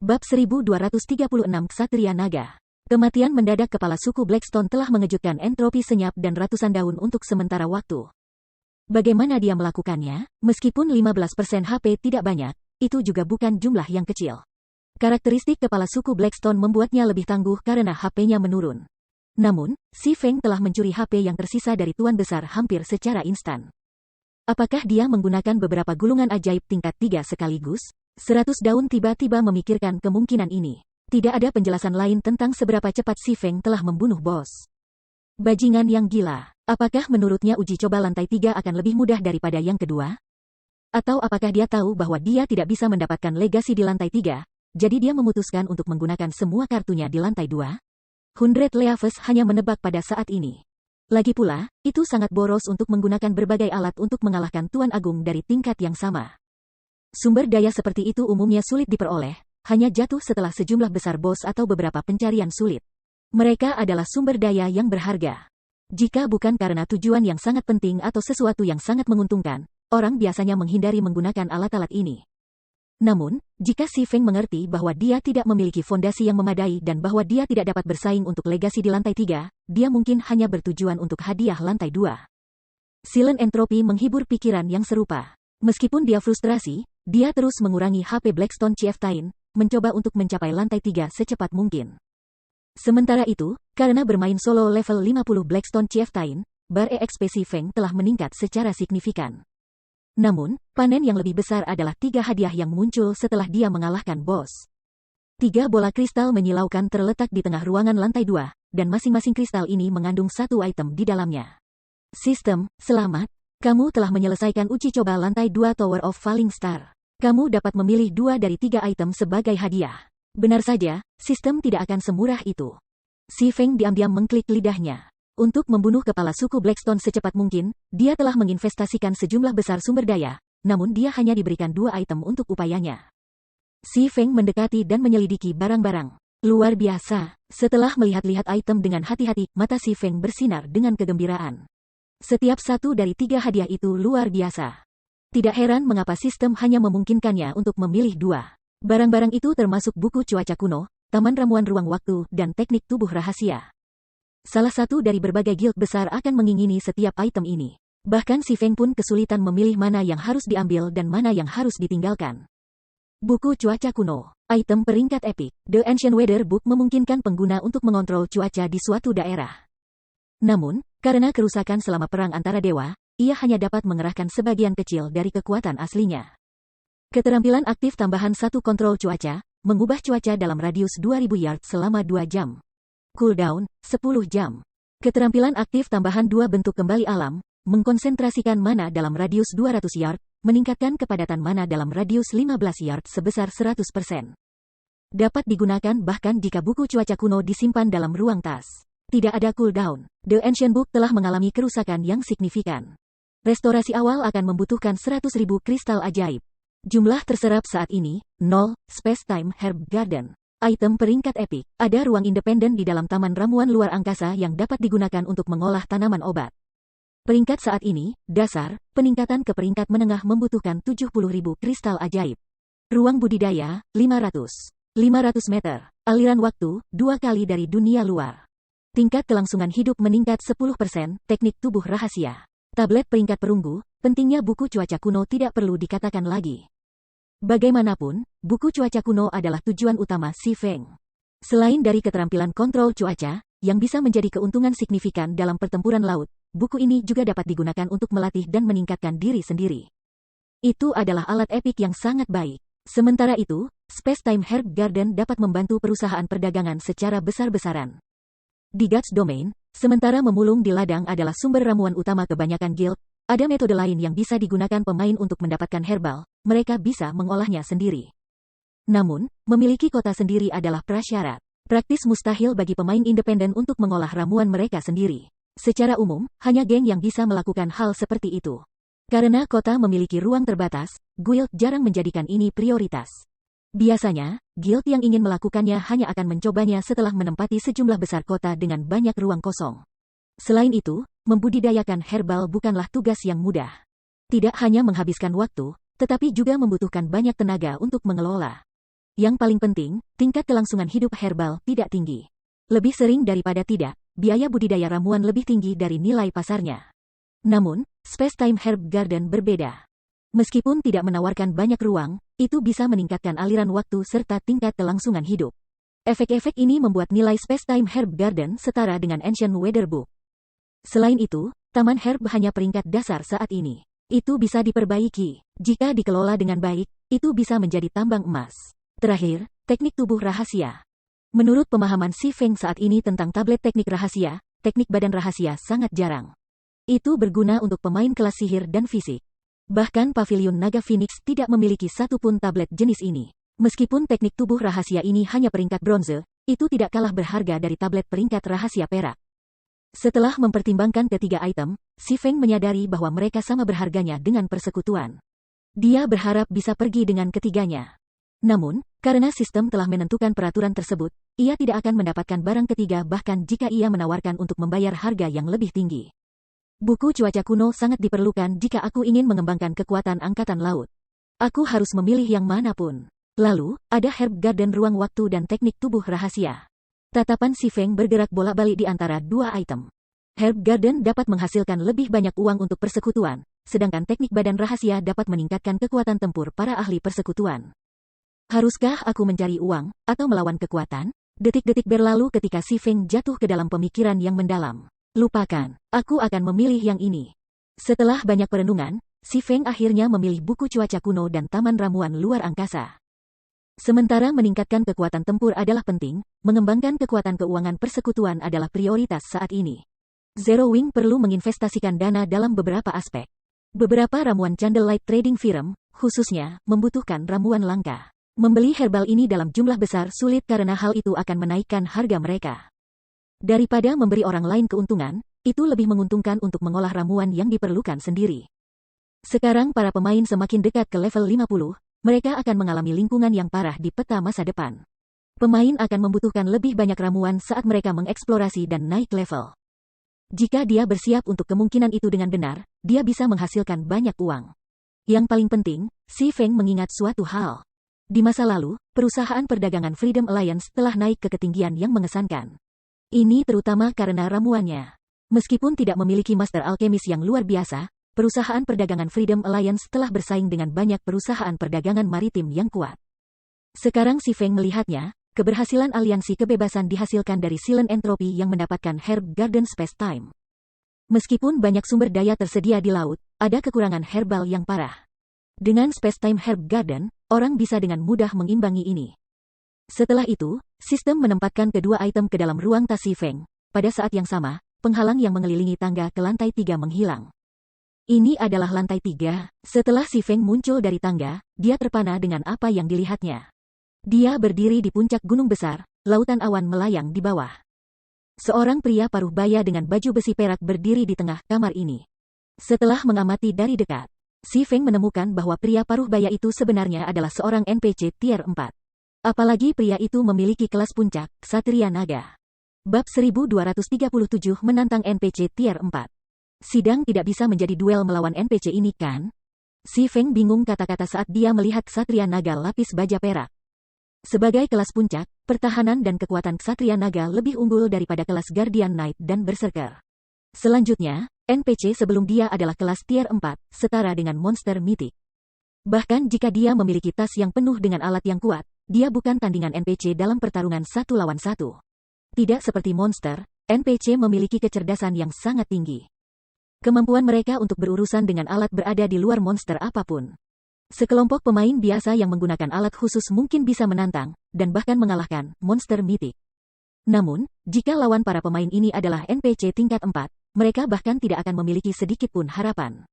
Bab 1236 Ksatria Naga. Kematian mendadak kepala suku Blackstone telah mengejutkan entropi senyap dan ratusan daun untuk sementara waktu. Bagaimana dia melakukannya? Meskipun 15% HP tidak banyak, itu juga bukan jumlah yang kecil. Karakteristik kepala suku Blackstone membuatnya lebih tangguh karena HP-nya menurun. Namun, si Feng telah mencuri HP yang tersisa dari Tuan Besar hampir secara instan. Apakah dia menggunakan beberapa gulungan ajaib tingkat 3 sekaligus? 100 daun tiba-tiba memikirkan kemungkinan ini. Tidak ada penjelasan lain tentang seberapa cepat si Feng telah membunuh bos. Bajingan yang gila. Apakah menurutnya uji coba lantai 3 akan lebih mudah daripada yang kedua? Atau apakah dia tahu bahwa dia tidak bisa mendapatkan legasi di lantai 3, jadi dia memutuskan untuk menggunakan semua kartunya di lantai 2? Hundred Leaves hanya menebak pada saat ini. Lagi pula, itu sangat boros untuk menggunakan berbagai alat untuk mengalahkan Tuan Agung dari tingkat yang sama. Sumber daya seperti itu umumnya sulit diperoleh, hanya jatuh setelah sejumlah besar bos atau beberapa pencarian sulit. Mereka adalah sumber daya yang berharga. Jika bukan karena tujuan yang sangat penting atau sesuatu yang sangat menguntungkan, orang biasanya menghindari menggunakan alat-alat ini. Namun, jika si Feng mengerti bahwa dia tidak memiliki fondasi yang memadai dan bahwa dia tidak dapat bersaing untuk legasi di lantai 3, dia mungkin hanya bertujuan untuk hadiah lantai 2. Silent Entropy menghibur pikiran yang serupa. Meskipun dia frustrasi, dia terus mengurangi HP Blackstone Chieftain, mencoba untuk mencapai lantai 3 secepat mungkin. Sementara itu, karena bermain solo level 50 Blackstone Chieftain, bar EXP si Feng telah meningkat secara signifikan. Namun, panen yang lebih besar adalah 3 hadiah yang muncul setelah dia mengalahkan bos. 3 bola kristal menyilaukan terletak di tengah ruangan lantai 2, dan masing-masing kristal ini mengandung 1 item di dalamnya. Sistem, selamat. Kamu telah menyelesaikan uji coba lantai 2 Tower of Falling Star. Kamu dapat memilih 2 dari 3 item sebagai hadiah. Benar saja, sistem tidak akan semurah itu. Si Feng diam-diam mengklik lidahnya. Untuk membunuh kepala suku Blackstone secepat mungkin, dia telah menginvestasikan sejumlah besar sumber daya, namun dia hanya diberikan 2 item untuk upayanya. Si Feng mendekati dan menyelidiki barang-barang. Luar biasa. Setelah melihat-lihat item dengan hati-hati, mata si Feng bersinar dengan kegembiraan. Setiap 1 dari 3 hadiah itu luar biasa. Tidak heran mengapa sistem hanya memungkinkannya untuk memilih 2. Barang-barang itu termasuk buku cuaca kuno, taman ramuan ruang waktu, dan teknik tubuh rahasia. Salah satu dari berbagai guild besar akan mengingini setiap item ini. Bahkan si Feng pun kesulitan memilih mana yang harus diambil dan mana yang harus ditinggalkan. Buku cuaca kuno. Item peringkat epic. The Ancient Weather Book memungkinkan pengguna untuk mengontrol cuaca di suatu daerah. Namun, karena kerusakan selama perang antara dewa, ia hanya dapat mengerahkan sebagian kecil dari kekuatan aslinya. Keterampilan aktif tambahan 1 kontrol cuaca, mengubah cuaca dalam radius 2000 yard selama 2 jam. Cooldown, 10 jam. Keterampilan aktif tambahan 2 bentuk kembali alam, mengkonsentrasikan mana dalam radius 200 yard, meningkatkan kepadatan mana dalam radius 15 yard sebesar 100%. Dapat digunakan bahkan jika buku cuaca kuno disimpan dalam ruang tas. Tidak ada cooldown. The Ancient Book telah mengalami kerusakan yang signifikan. Restorasi awal akan membutuhkan 100.000 kristal ajaib. Jumlah terserap saat ini, 0, Space-Time Herb Garden. Item peringkat epic. Ada ruang independen di dalam taman ramuan luar angkasa yang dapat digunakan untuk mengolah tanaman obat. Peringkat saat ini, dasar, peningkatan ke peringkat menengah membutuhkan 70.000 kristal ajaib. Ruang budidaya, 500 meter. Aliran waktu, 2 kali dari dunia luar. Tingkat kelangsungan hidup meningkat 10%, teknik tubuh rahasia. Tablet peringkat perunggu, pentingnya buku cuaca kuno tidak perlu dikatakan lagi. Bagaimanapun, buku cuaca kuno adalah tujuan utama si Feng. Selain dari keterampilan kontrol cuaca, yang bisa menjadi keuntungan signifikan dalam pertempuran laut, buku ini juga dapat digunakan untuk melatih dan meningkatkan diri sendiri. Itu adalah alat epik yang sangat baik. Sementara itu, Space-Time Herb Garden dapat membantu perusahaan perdagangan secara besar-besaran. Di Guts Domain, sementara memulung di ladang adalah sumber ramuan utama kebanyakan guild, ada metode lain yang bisa digunakan pemain untuk mendapatkan herbal, mereka bisa mengolahnya sendiri. Namun, memiliki kota sendiri adalah prasyarat. Praktis mustahil bagi pemain independen untuk mengolah ramuan mereka sendiri. Secara umum, hanya geng yang bisa melakukan hal seperti itu. Karena kota memiliki ruang terbatas, guild jarang menjadikan ini prioritas. Biasanya, guild yang ingin melakukannya hanya akan mencobanya setelah menempati sejumlah besar kota dengan banyak ruang kosong. Selain itu, membudidayakan herbal bukanlah tugas yang mudah. Tidak hanya menghabiskan waktu, tetapi juga membutuhkan banyak tenaga untuk mengelola. Yang paling penting, tingkat kelangsungan hidup herbal tidak tinggi. Lebih sering daripada tidak, biaya budidaya ramuan lebih tinggi dari nilai pasarnya. Namun, Spacetime Herb Garden berbeda. Meskipun tidak menawarkan banyak ruang, itu bisa meningkatkan aliran waktu serta tingkat kelangsungan hidup. Efek-efek ini membuat nilai Spacetime Herb Garden setara dengan Ancient Weather Book. Selain itu, Taman Herb hanya peringkat dasar saat ini. Itu bisa diperbaiki. Jika dikelola dengan baik, itu bisa menjadi tambang emas. Terakhir, teknik tubuh rahasia. Menurut pemahaman Si Feng saat ini tentang tablet teknik rahasia, teknik badan rahasia sangat jarang. Itu berguna untuk pemain kelas sihir dan fisik. Bahkan Pavilion Naga Phoenix tidak memiliki satu pun tablet jenis ini. Meskipun teknik tubuh rahasia ini hanya peringkat bronze, itu tidak kalah berharga dari tablet peringkat rahasia perak. Setelah mempertimbangkan ketiga item, Si Feng menyadari bahwa mereka sama berharganya dengan persekutuan. Dia berharap bisa pergi dengan ketiganya. Namun, karena sistem telah menentukan peraturan tersebut, ia tidak akan mendapatkan barang ketiga bahkan jika ia menawarkan untuk membayar harga yang lebih tinggi. Buku cuaca kuno sangat diperlukan jika aku ingin mengembangkan kekuatan angkatan laut. Aku harus memilih yang manapun. Lalu, ada Herb Garden ruang waktu dan teknik tubuh rahasia. Tatapan Si Feng bergerak bolak-balik di antara dua item. Herb Garden dapat menghasilkan lebih banyak uang untuk persekutuan, sedangkan teknik badan rahasia dapat meningkatkan kekuatan tempur para ahli persekutuan. Haruskah aku mencari uang, atau melawan kekuatan? Detik-detik berlalu ketika Si Feng jatuh ke dalam pemikiran yang mendalam. Lupakan, aku akan memilih yang ini. Setelah banyak perenungan, Si Feng akhirnya memilih buku cuaca kuno dan taman ramuan luar angkasa. Sementara meningkatkan kekuatan tempur adalah penting, mengembangkan kekuatan keuangan persekutuan adalah prioritas saat ini. Zero Wing perlu menginvestasikan dana dalam beberapa aspek. Beberapa ramuan Candlelight Trading Firm, khususnya, membutuhkan ramuan langka. Membeli herbal ini dalam jumlah besar sulit karena hal itu akan menaikkan harga mereka. Daripada memberi orang lain keuntungan, itu lebih menguntungkan untuk mengolah ramuan yang diperlukan sendiri. Sekarang para pemain semakin dekat ke level 50, mereka akan mengalami lingkungan yang parah di peta masa depan. Pemain akan membutuhkan lebih banyak ramuan saat mereka mengeksplorasi dan naik level. Jika dia bersiap untuk kemungkinan itu dengan benar, dia bisa menghasilkan banyak uang. Yang paling penting, Si Feng mengingat suatu hal. Di masa lalu, perusahaan perdagangan Freedom Alliance telah naik ke ketinggian yang mengesankan. Ini terutama karena ramuannya. Meskipun tidak memiliki master alkemis yang luar biasa, perusahaan perdagangan Freedom Alliance telah bersaing dengan banyak perusahaan perdagangan maritim yang kuat. Sekarang Si Feng melihatnya, keberhasilan aliansi kebebasan dihasilkan dari Silent Entropy yang mendapatkan Herb Garden Spacetime. Meskipun banyak sumber daya tersedia di laut, ada kekurangan herbal yang parah. Dengan Spacetime Herb Garden, orang bisa dengan mudah mengimbangi ini. Setelah itu, sistem menempatkan kedua item ke dalam ruang tas Si Feng. Pada saat yang sama, penghalang yang mengelilingi tangga ke lantai 3 menghilang. Ini adalah lantai 3. Setelah Si Feng muncul dari tangga, dia terpana dengan apa yang dilihatnya. Dia berdiri di puncak gunung besar, lautan awan melayang di bawah. Seorang pria paruh baya dengan baju besi perak berdiri di tengah kamar ini. Setelah mengamati dari dekat, Si Feng menemukan bahwa pria paruh baya itu sebenarnya adalah seorang NPC tier 4. Apalagi pria itu memiliki kelas puncak, Ksatria Naga. Bab 1237 menantang NPC tier 4. Sidang tidak bisa menjadi duel melawan NPC ini kan? Si Feng bingung kata-kata saat dia melihat Ksatria Naga lapis baja perak. Sebagai kelas puncak, pertahanan dan kekuatan Ksatria Naga lebih unggul daripada kelas Guardian Knight dan Berserker. Selanjutnya, NPC sebelum dia adalah kelas tier 4, setara dengan monster mitik. Bahkan jika dia memiliki tas yang penuh dengan alat yang kuat, dia bukan tandingan NPC dalam pertarungan 1 lawan 1. Tidak seperti monster, NPC memiliki kecerdasan yang sangat tinggi. Kemampuan mereka untuk berurusan dengan alat berada di luar monster apapun. Sekelompok pemain biasa yang menggunakan alat khusus mungkin bisa menantang, dan bahkan mengalahkan, monster mitik. Namun, jika lawan para pemain ini adalah NPC tingkat 4, mereka bahkan tidak akan memiliki sedikit pun harapan.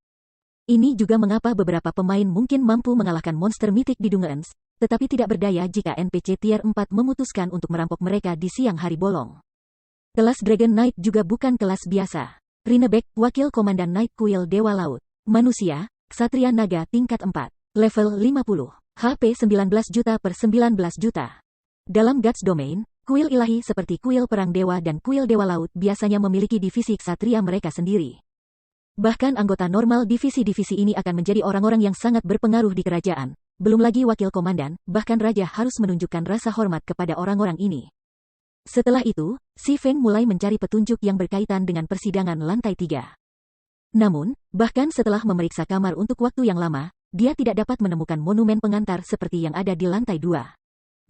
Ini juga mengapa beberapa pemain mungkin mampu mengalahkan monster mitik di Dungeons, tetapi tidak berdaya jika NPC tier 4 memutuskan untuk merampok mereka di siang hari bolong. Kelas Dragon Knight juga bukan kelas biasa. Rinnebeck, Wakil Komandan Night Kuil Dewa Laut. Manusia, Ksatria Naga tingkat 4. Level 50. HP 19 juta per 19 juta. Dalam Gods Domain, kuil ilahi seperti kuil perang dewa dan kuil dewa laut biasanya memiliki divisi ksatria mereka sendiri. Bahkan anggota normal divisi-divisi ini akan menjadi orang-orang yang sangat berpengaruh di kerajaan, belum lagi wakil komandan, bahkan raja harus menunjukkan rasa hormat kepada orang-orang ini. Setelah itu, Si Feng mulai mencari petunjuk yang berkaitan dengan persidangan lantai 3. Namun, bahkan setelah memeriksa kamar untuk waktu yang lama, dia tidak dapat menemukan monumen pengantar seperti yang ada di lantai 2.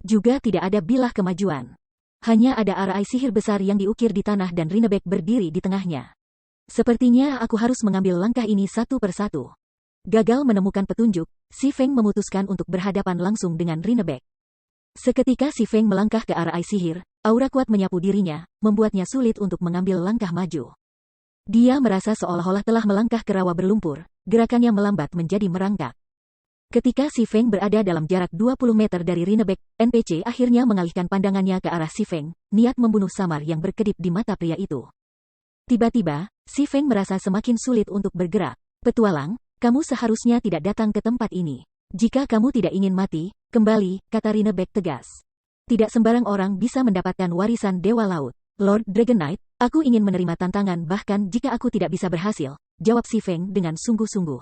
Juga tidak ada bilah kemajuan. Hanya ada arai sihir besar yang diukir di tanah dan Rinebek berdiri di tengahnya. Sepertinya aku harus mengambil langkah ini satu persatu. Gagal menemukan petunjuk, Si Feng memutuskan untuk berhadapan langsung dengan Rinebek. Seketika Si Feng melangkah ke arai sihir, aura kuat menyapu dirinya, membuatnya sulit untuk mengambil langkah maju. Dia merasa seolah-olah telah melangkah ke rawa berlumpur, gerakannya melambat menjadi merangkak. Ketika Si Feng berada dalam jarak 20 meter dari Rinebek, NPC akhirnya mengalihkan pandangannya ke arah Si Feng, niat membunuh samar yang berkedip di mata pria itu. Tiba-tiba, Si Feng merasa semakin sulit untuk bergerak. Petualang, kamu seharusnya tidak datang ke tempat ini. Jika kamu tidak ingin mati, kembali, kata Rinebek tegas. Tidak sembarang orang bisa mendapatkan warisan Dewa Laut. Lord Dragon Knight, aku ingin menerima tantangan bahkan jika aku tidak bisa berhasil, jawab Si Feng dengan sungguh-sungguh.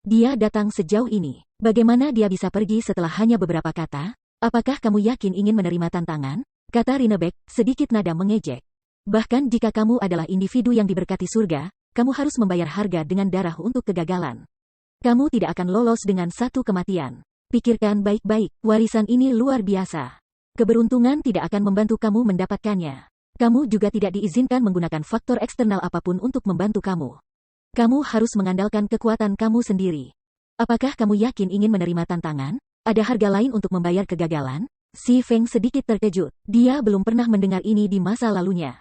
Dia datang sejauh ini. Bagaimana dia bisa pergi setelah hanya beberapa kata? Apakah kamu yakin ingin menerima tantangan? Kata Rinebek, sedikit nada mengejek. Bahkan jika kamu adalah individu yang diberkati surga, kamu harus membayar harga dengan darah untuk kegagalan. Kamu tidak akan lolos dengan satu kematian. Pikirkan baik-baik, warisan ini luar biasa. Keberuntungan tidak akan membantu kamu mendapatkannya. Kamu juga tidak diizinkan menggunakan faktor eksternal apapun untuk membantu kamu. Kamu harus mengandalkan kekuatan kamu sendiri. Apakah kamu yakin ingin menerima tantangan? Ada harga lain untuk membayar kegagalan? Si Feng sedikit terkejut. Dia belum pernah mendengar ini di masa lalunya.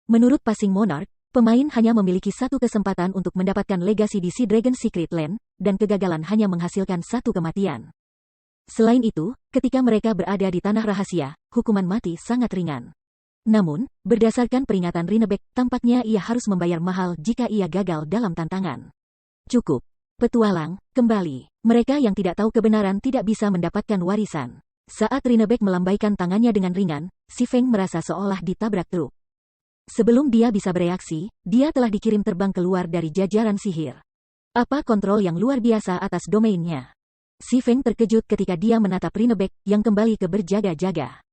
Menurut Passing Monarch, pemain hanya memiliki satu kesempatan untuk mendapatkan legasi di Sea Dragon Secret Land, dan kegagalan hanya menghasilkan satu kematian. Selain itu, ketika mereka berada di tanah rahasia, hukuman mati sangat ringan. Namun, berdasarkan peringatan Rinebek, tampaknya ia harus membayar mahal jika ia gagal dalam tantangan. Cukup. Petualang, kembali. Mereka yang tidak tahu kebenaran tidak bisa mendapatkan warisan. Saat Rinebek melambaikan tangannya dengan ringan, Si Feng merasa seolah ditabrak truk. Sebelum dia bisa bereaksi, dia telah dikirim terbang keluar dari jajaran sihir. Apa kontrol yang luar biasa atas domainnya? Si Feng terkejut ketika dia menatap Rinebek yang kembali ke berjaga-jaga.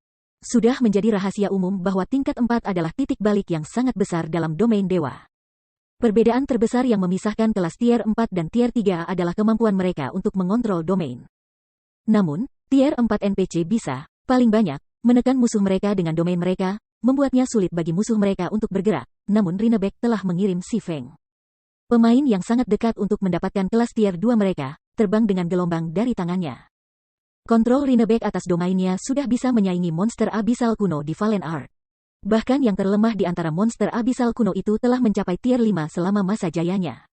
Sudah menjadi rahasia umum bahwa tingkat 4 adalah titik balik yang sangat besar dalam domain dewa. Perbedaan terbesar yang memisahkan kelas tier 4 dan tier 3 adalah kemampuan mereka untuk mengontrol domain. Namun, tier 4 NPC bisa, paling banyak, menekan musuh mereka dengan domain mereka, membuatnya sulit bagi musuh mereka untuk bergerak, namun Rinebek telah mengirim Si Feng. Pemain yang sangat dekat untuk mendapatkan kelas tier 2 mereka, terbang dengan gelombang dari tangannya. Kontrol Rinebek atas domainnya sudah bisa menyaingi monster abisal kuno di Valen Ark. Bahkan yang terlemah di antara monster abisal kuno itu telah mencapai tier 5 selama masa jayanya.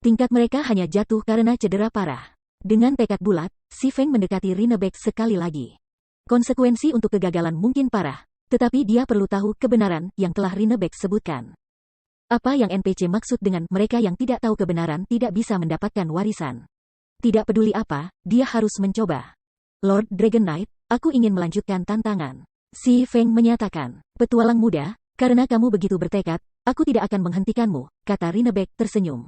Tingkat mereka hanya jatuh karena cedera parah. Dengan tekad bulat, Si Feng mendekati Rinebek sekali lagi. Konsekuensi untuk kegagalan mungkin parah, tetapi dia perlu tahu kebenaran yang telah Rinebek sebutkan. Apa yang NPC maksud dengan mereka yang tidak tahu kebenaran tidak bisa mendapatkan warisan? Tidak peduli apa, dia harus mencoba. Lord Dragon Knight, aku ingin melanjutkan tantangan. Si Feng menyatakan, petualang muda, karena kamu begitu bertekad, aku tidak akan menghentikanmu, kata Rinebek tersenyum.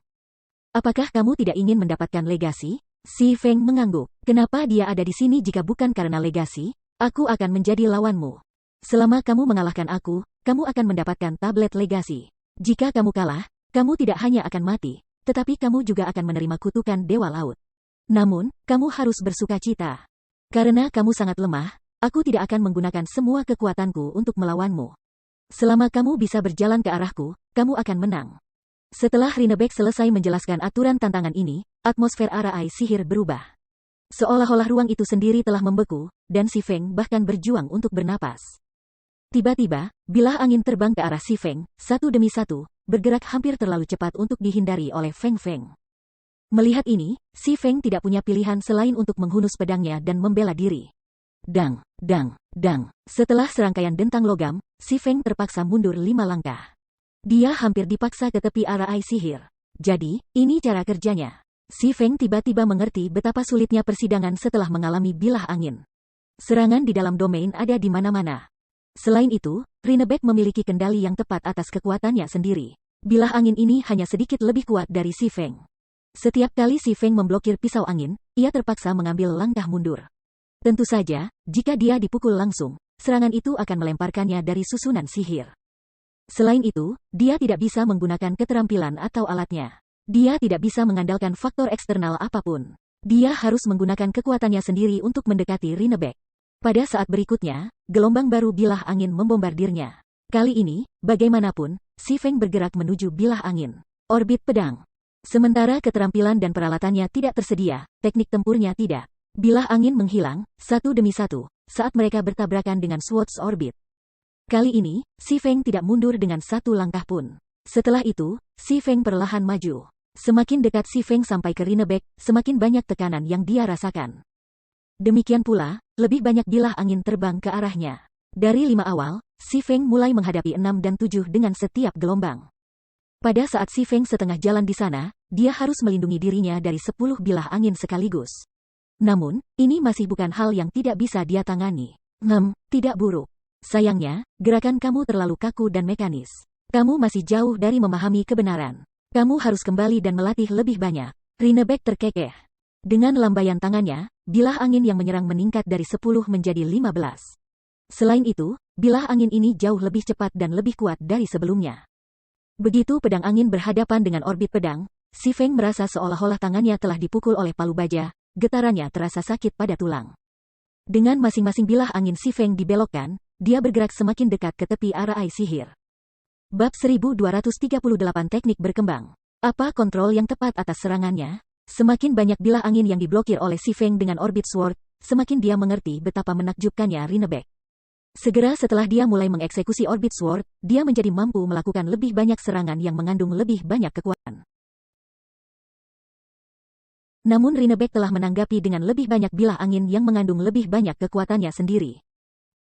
Apakah kamu tidak ingin mendapatkan legasi? Si Feng mengangguk. Kenapa dia ada di sini jika bukan karena legasi? Aku akan menjadi lawanmu. Selama kamu mengalahkan aku, kamu akan mendapatkan tablet legasi. Jika kamu kalah, kamu tidak hanya akan mati, tetapi kamu juga akan menerima kutukan Dewa Laut. Namun, kamu harus bersuka cita. Karena kamu sangat lemah, aku tidak akan menggunakan semua kekuatanku untuk melawanmu. Selama kamu bisa berjalan ke arahku, kamu akan menang. Setelah Rinebek selesai menjelaskan aturan tantangan ini, atmosfer arai sihir berubah. Seolah-olah ruang itu sendiri telah membeku, dan Si Feng bahkan berjuang untuk bernapas. Tiba-tiba, bilah angin terbang ke arah Si Feng, satu demi satu, bergerak hampir terlalu cepat untuk dihindari oleh Feng Feng. Melihat ini, Si Feng tidak punya pilihan selain untuk menghunus pedangnya dan membela diri. Dang, dang, dang. Setelah serangkaian dentang logam, Si Feng terpaksa mundur 5 langkah. Dia hampir dipaksa ke tepi arai sihir. Jadi, ini cara kerjanya. Si Feng tiba-tiba mengerti betapa sulitnya persidangan setelah mengalami bilah angin. Serangan di dalam domain ada di mana-mana. Selain itu, Rinebek memiliki kendali yang tepat atas kekuatannya sendiri. Bilah angin ini hanya sedikit lebih kuat dari Si Feng. Setiap kali Si Feng memblokir pisau angin, ia terpaksa mengambil langkah mundur. Tentu saja, jika dia dipukul langsung, serangan itu akan melemparkannya dari susunan sihir. Selain itu, dia tidak bisa menggunakan keterampilan atau alatnya. Dia tidak bisa mengandalkan faktor eksternal apapun. Dia harus menggunakan kekuatannya sendiri untuk mendekati Rinnebeck. Pada saat berikutnya, gelombang baru bilah angin membombardirnya. Kali ini, bagaimanapun, Si Feng bergerak menuju bilah angin. Orbit pedang. Sementara keterampilan dan peralatannya tidak tersedia, teknik tempurnya tidak. Bilah angin menghilang, satu demi satu, saat mereka bertabrakan dengan Swords Orbit. Kali ini, Si Feng tidak mundur dengan satu langkah pun. Setelah itu, Si Feng perlahan maju. Semakin dekat Si Feng sampai ke Rinnebeck, semakin banyak tekanan yang dia rasakan. Demikian pula, lebih banyak bilah angin terbang ke arahnya. Dari 5 awal, Si Feng mulai menghadapi 6 dan 7 dengan setiap gelombang. Pada saat Si Feng setengah jalan di sana, dia harus melindungi dirinya dari 10 bilah angin sekaligus. Namun, ini masih bukan hal yang tidak bisa dia tangani. Tidak buruk. Sayangnya, gerakan kamu terlalu kaku dan mekanis. Kamu masih jauh dari memahami kebenaran. Kamu harus kembali dan melatih lebih banyak. Rinnebeck terkekeh. Dengan lambaian tangannya, bilah angin yang menyerang meningkat dari 10 menjadi 15. Selain itu, bilah angin ini jauh lebih cepat dan lebih kuat dari sebelumnya. Begitu pedang angin berhadapan dengan orbit pedang, Si Feng merasa seolah-olah tangannya telah dipukul oleh palu baja, getarannya terasa sakit pada tulang. Dengan masing-masing bilah angin Si Feng dibelokkan, dia bergerak semakin dekat ke tepi arai sihir. Bab 1238 Teknik berkembang. Apa kontrol yang tepat atas serangannya? Semakin banyak bilah angin yang diblokir oleh Si Feng dengan orbit sword, semakin dia mengerti betapa menakjubkannya Rinnebeck. Segera setelah dia mulai mengeksekusi Orbit Sword, dia menjadi mampu melakukan lebih banyak serangan yang mengandung lebih banyak kekuatan. Namun Rinnebeck telah menanggapi dengan lebih banyak bilah angin yang mengandung lebih banyak kekuatannya sendiri.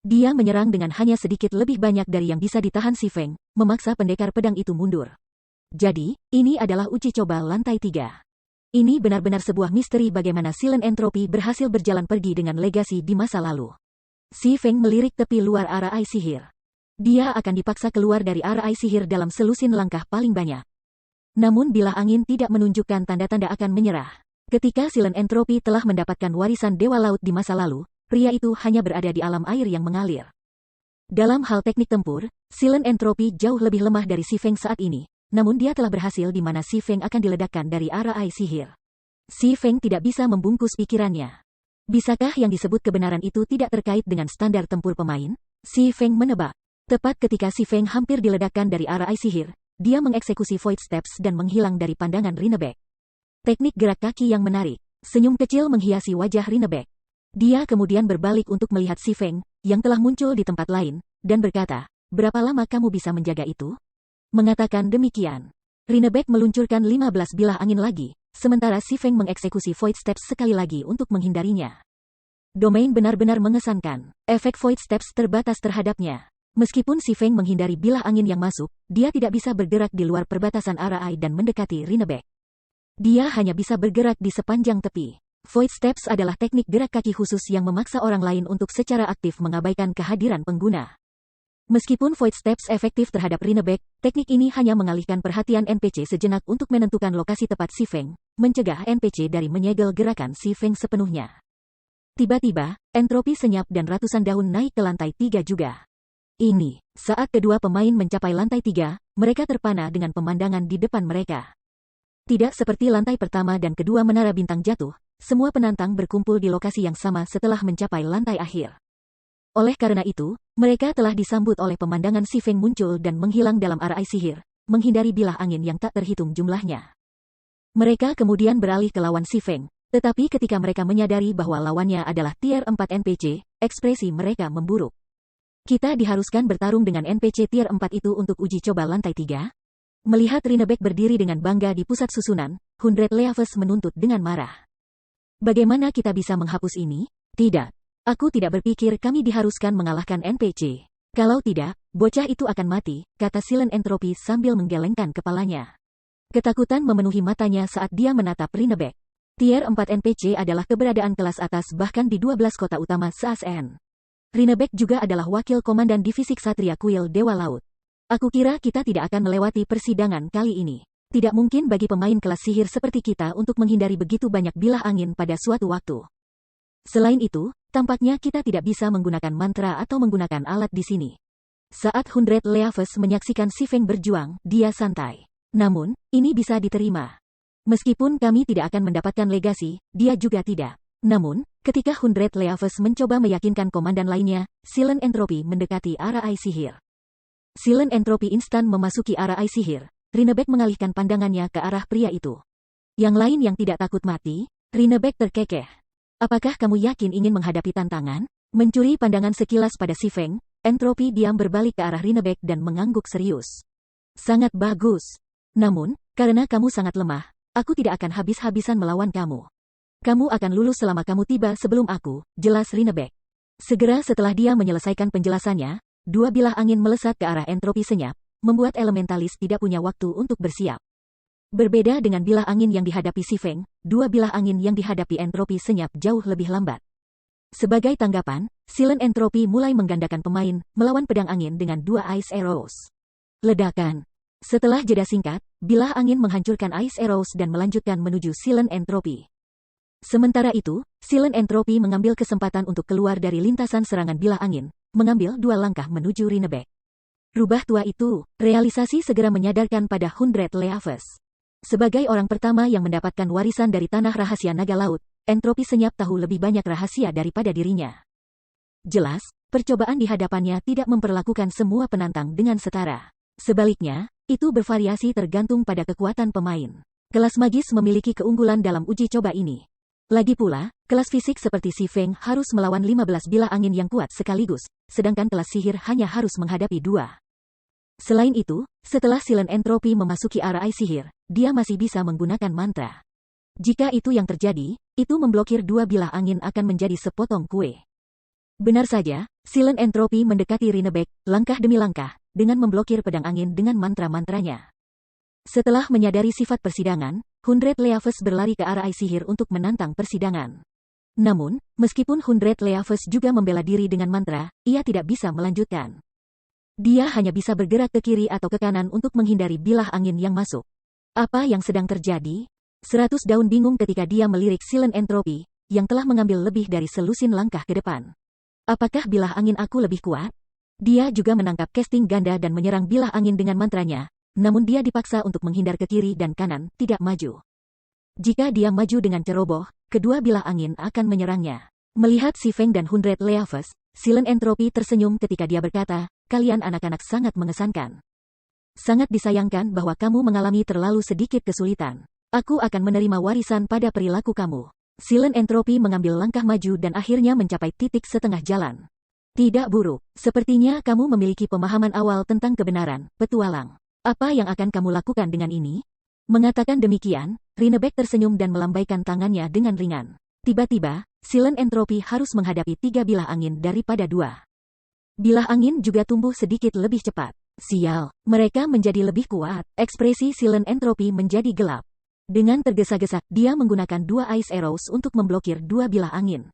Dia menyerang dengan hanya sedikit lebih banyak dari yang bisa ditahan Si Feng, memaksa pendekar pedang itu mundur. Jadi, ini adalah uji coba lantai 3. Ini benar-benar sebuah misteri bagaimana Silent Entropy berhasil berjalan pergi dengan legasi di masa lalu. Si Feng melirik tepi luar arai sihir. Dia akan dipaksa keluar dari arai sihir dalam selusin langkah paling banyak. Namun bilah angin tidak menunjukkan tanda-tanda akan menyerah. Ketika Silent Entropy telah mendapatkan warisan Dewa Laut di masa lalu, pria itu hanya berada di alam air yang mengalir. Dalam hal teknik tempur, Silent Entropy jauh lebih lemah dari Si Feng saat ini, namun dia telah berhasil di mana Si Feng akan diledakkan dari arai sihir. Si Feng tidak bisa membungkus pikirannya. Bisakah yang disebut kebenaran itu tidak terkait dengan standar tempur pemain? Si Feng menebak. Tepat ketika Si Feng hampir diledakkan dari arai sihir, dia mengeksekusi Void Steps dan menghilang dari pandangan Rinnebeck. Teknik gerak kaki yang menarik. Senyum kecil menghiasi wajah Rinnebeck. Dia kemudian berbalik untuk melihat Si Feng, yang telah muncul di tempat lain, dan berkata, "Berapa lama kamu bisa menjaga itu?" Mengatakan demikian, Rinnebeck meluncurkan 15 bilah angin lagi. Sementara Si Feng mengeksekusi Void Steps sekali lagi untuk menghindarinya. Domain benar-benar mengesankan. Efek Void Steps terbatas terhadapnya. Meskipun Si Feng menghindari bilah angin yang masuk, dia tidak bisa bergerak di luar perbatasan arai dan mendekati Rinnebeck. Dia hanya bisa bergerak di sepanjang tepi. Void Steps adalah teknik gerak kaki khusus yang memaksa orang lain untuk secara aktif mengabaikan kehadiran pengguna. Meskipun Void Steps efektif terhadap Rinnebeck, teknik ini hanya mengalihkan perhatian NPC sejenak untuk menentukan lokasi tepat Si Feng, mencegah NPC dari menyegel gerakan Si Feng sepenuhnya. Tiba-tiba, entropi senyap dan ratusan daun naik ke lantai 3 juga. Ini, saat kedua pemain mencapai lantai 3, mereka terpana dengan pemandangan di depan mereka. Tidak seperti lantai pertama dan kedua menara bintang jatuh, semua penantang berkumpul di lokasi yang sama setelah mencapai lantai akhir. Oleh karena itu, mereka telah disambut oleh pemandangan Si Feng muncul dan menghilang dalam arai sihir, menghindari bilah angin yang tak terhitung jumlahnya. Mereka kemudian beralih ke lawan Si Feng, tetapi ketika mereka menyadari bahwa lawannya adalah tier 4 NPC, ekspresi mereka memburuk. Kita diharuskan bertarung dengan NPC tier 4 itu untuk uji coba lantai 3? Melihat Rinnebeck berdiri dengan bangga di pusat susunan, Hundred Leaves menuntut dengan marah. Bagaimana kita bisa menghapus ini? Tidak. Aku tidak berpikir kami diharuskan mengalahkan NPC. Kalau tidak, bocah itu akan mati, kata Silent Entropy sambil menggelengkan kepalanya. Ketakutan memenuhi matanya saat dia menatap Rinnebeck. Tier 4 NPC adalah keberadaan kelas atas bahkan di 12 kota utama se-ASEAN. Rinnebeck juga adalah wakil komandan divisi Ksatria Kuil Dewa Laut. Aku kira kita tidak akan melewati persidangan kali ini. Tidak mungkin bagi pemain kelas sihir seperti kita untuk menghindari begitu banyak bilah angin pada suatu waktu. Selain itu, tampaknya kita tidak bisa menggunakan mantra atau menggunakan alat di sini. Saat Hundred Leaves menyaksikan Si Feng berjuang, dia santai. Namun, ini bisa diterima. Meskipun kami tidak akan mendapatkan legasi, dia juga tidak. Namun, ketika Hundred Leaves mencoba meyakinkan komandan lainnya, Silent Entropy mendekati arah air sihir. Silent Entropy instan memasuki arah air sihir. Rinnebeck mengalihkan pandangannya ke arah pria itu. Yang lain yang tidak takut mati, Rinnebeck terkekeh. Apakah kamu yakin ingin menghadapi tantangan? Mencuri pandangan sekilas pada Si Feng, Entropy diam berbalik ke arah Rinnebeck dan mengangguk serius. Sangat bagus. Namun, karena kamu sangat lemah, aku tidak akan habis-habisan melawan kamu. Kamu akan lulus selama kamu tiba sebelum aku, jelas Rinnebeck. Segera setelah dia menyelesaikan penjelasannya, dua bilah angin melesat ke arah Entropy senyap, membuat elementalis tidak punya waktu untuk bersiap. Berbeda dengan bilah angin yang dihadapi Si Feng, dua bilah angin yang dihadapi Entropy senyap jauh lebih lambat. Sebagai tanggapan, Silent Entropy mulai menggandakan pemain, melawan pedang angin dengan dua Ice Arrows. Ledakan. Setelah jeda singkat, bilah angin menghancurkan Ice Arrows dan melanjutkan menuju Silent Entropy. Sementara itu, Silent Entropy mengambil kesempatan untuk keluar dari lintasan serangan bilah angin, mengambil dua langkah menuju Rinnebeck. Rubah tua itu, realisasi segera menyadarkan pada Hundred Leaves. Sebagai orang pertama yang mendapatkan warisan dari tanah rahasia naga laut, Entropy senyap tahu lebih banyak rahasia daripada dirinya. Jelas, percobaan di hadapannya tidak memperlakukan semua penantang dengan setara. Sebaliknya, itu bervariasi tergantung pada kekuatan pemain. Kelas magis memiliki keunggulan dalam uji coba ini. Lagi pula, kelas fisik seperti Si Feng harus melawan 15 bilah angin yang kuat sekaligus, sedangkan kelas sihir hanya harus menghadapi 2. Selain itu, setelah Silent Entropy memasuki arah air sihir, dia masih bisa menggunakan mantra. Jika itu yang terjadi, itu memblokir 2 bilah angin akan menjadi sepotong kue. Benar saja, Silent Entropy mendekati Rinnebeck, langkah demi langkah, dengan memblokir pedang angin dengan mantra-mantranya. Setelah menyadari sifat persidangan, Hundred Leaves berlari ke arah air sihir untuk menantang persidangan. Namun, meskipun Hundred Leaves juga membela diri dengan mantra, ia tidak bisa melanjutkan. Dia hanya bisa bergerak ke kiri atau ke kanan untuk menghindari bilah angin yang masuk. Apa yang sedang terjadi? 100 daun bingung ketika dia melirik Silent Entropy, yang telah mengambil lebih dari selusin langkah ke depan. Apakah bilah angin aku lebih kuat? Dia juga menangkap casting ganda dan menyerang bilah angin dengan mantranya, namun dia dipaksa untuk menghindar ke kiri dan kanan, tidak maju. Jika dia maju dengan ceroboh, kedua bilah angin akan menyerangnya. Melihat Si Feng dan Hundred Leaves, Silent Entropy tersenyum ketika dia berkata, kalian anak-anak sangat mengesankan. Sangat disayangkan bahwa kamu mengalami terlalu sedikit kesulitan. Aku akan menerima warisan pada perilaku kamu. Silent Entropy mengambil langkah maju dan akhirnya mencapai titik setengah jalan. Tidak buruk, sepertinya kamu memiliki pemahaman awal tentang kebenaran, petualang. Apa yang akan kamu lakukan dengan ini? Mengatakan demikian, Rinnebeck tersenyum dan melambaikan tangannya dengan ringan. Tiba-tiba, Silent Entropy harus menghadapi 3 bilah angin daripada 2. Bilah angin juga tumbuh sedikit lebih cepat. Sial, mereka menjadi lebih kuat. Ekspresi Silent Entropy menjadi gelap. Dengan tergesa-gesa, dia menggunakan 2 Ice Arrows untuk memblokir 2 bilah angin.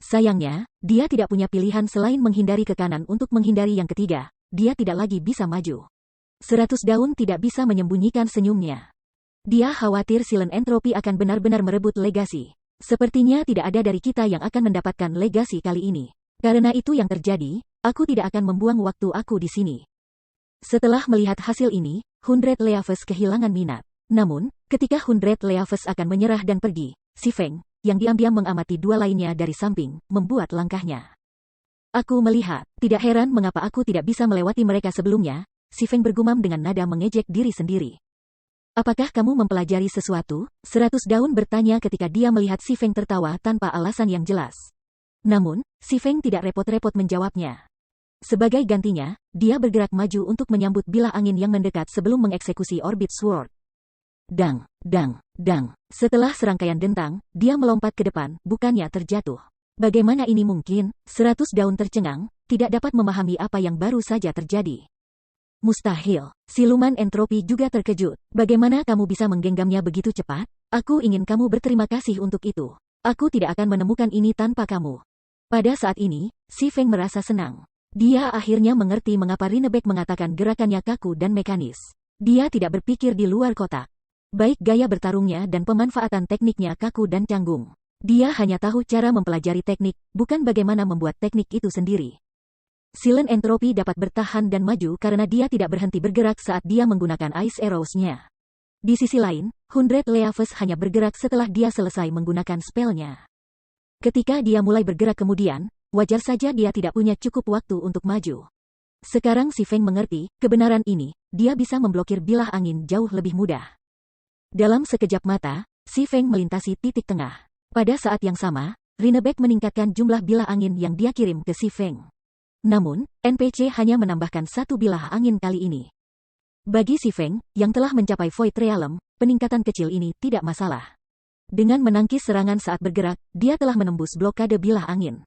Sayangnya, dia tidak punya pilihan selain menghindari ke kanan untuk menghindari yang ketiga. Dia tidak lagi bisa maju. 100 daun tidak bisa menyembunyikan senyumnya. Dia khawatir Silent Entropy akan benar-benar merebut legasi. Sepertinya tidak ada dari kita yang akan mendapatkan legasi kali ini. Karena itu yang terjadi, aku tidak akan membuang waktu aku di sini. Setelah melihat hasil ini, Hundred Leaves kehilangan minat. Namun, ketika Hundred Leaves akan menyerah dan pergi, Si Feng, yang diam-diam mengamati 2 lainnya dari samping, membuat langkahnya. Aku melihat, tidak heran mengapa aku tidak bisa melewati mereka sebelumnya. Si Feng bergumam dengan nada mengejek diri sendiri. Apakah kamu mempelajari sesuatu? 100 daun bertanya ketika dia melihat Si Feng tertawa tanpa alasan yang jelas. Namun, Si Feng tidak repot-repot menjawabnya. Sebagai gantinya, dia bergerak maju untuk menyambut bilah angin yang mendekat sebelum mengeksekusi Orbit Sword. Dang, dang, dang. Setelah serangkaian dentang, dia melompat ke depan, bukannya terjatuh. Bagaimana ini mungkin? 100 daun tercengang, tidak dapat memahami apa yang baru saja terjadi. Mustahil. Siluman Entropy juga terkejut. Bagaimana kamu bisa menggenggamnya begitu cepat? Aku ingin kamu berterima kasih untuk itu. Aku tidak akan menemukan ini tanpa kamu. Pada saat ini, Si Feng merasa senang. Dia akhirnya mengerti mengapa Rinnebeck mengatakan gerakannya kaku dan mekanis. Dia tidak berpikir di luar kotak. Baik gaya bertarungnya dan pemanfaatan tekniknya kaku dan canggung. Dia hanya tahu cara mempelajari teknik, bukan bagaimana membuat teknik itu sendiri. Silent Entropy dapat bertahan dan maju karena dia tidak berhenti bergerak saat dia menggunakan Ice Arrows-nya. Di sisi lain, Hundred Leaves hanya bergerak setelah dia selesai menggunakan spell-nya. Ketika dia mulai bergerak kemudian, wajar saja dia tidak punya cukup waktu untuk maju. Sekarang si Feng mengerti kebenaran ini, dia bisa memblokir bilah angin jauh lebih mudah. Dalam sekejap mata, si Feng melintasi titik tengah. Pada saat yang sama, Rinnebeck meningkatkan jumlah bilah angin yang dia kirim ke si Feng. Namun, NPC hanya menambahkan satu bilah angin kali ini. Bagi si Feng, yang telah mencapai Void Realm, peningkatan kecil ini tidak masalah. Dengan menangkis serangan saat bergerak, dia telah menembus blokade bilah angin.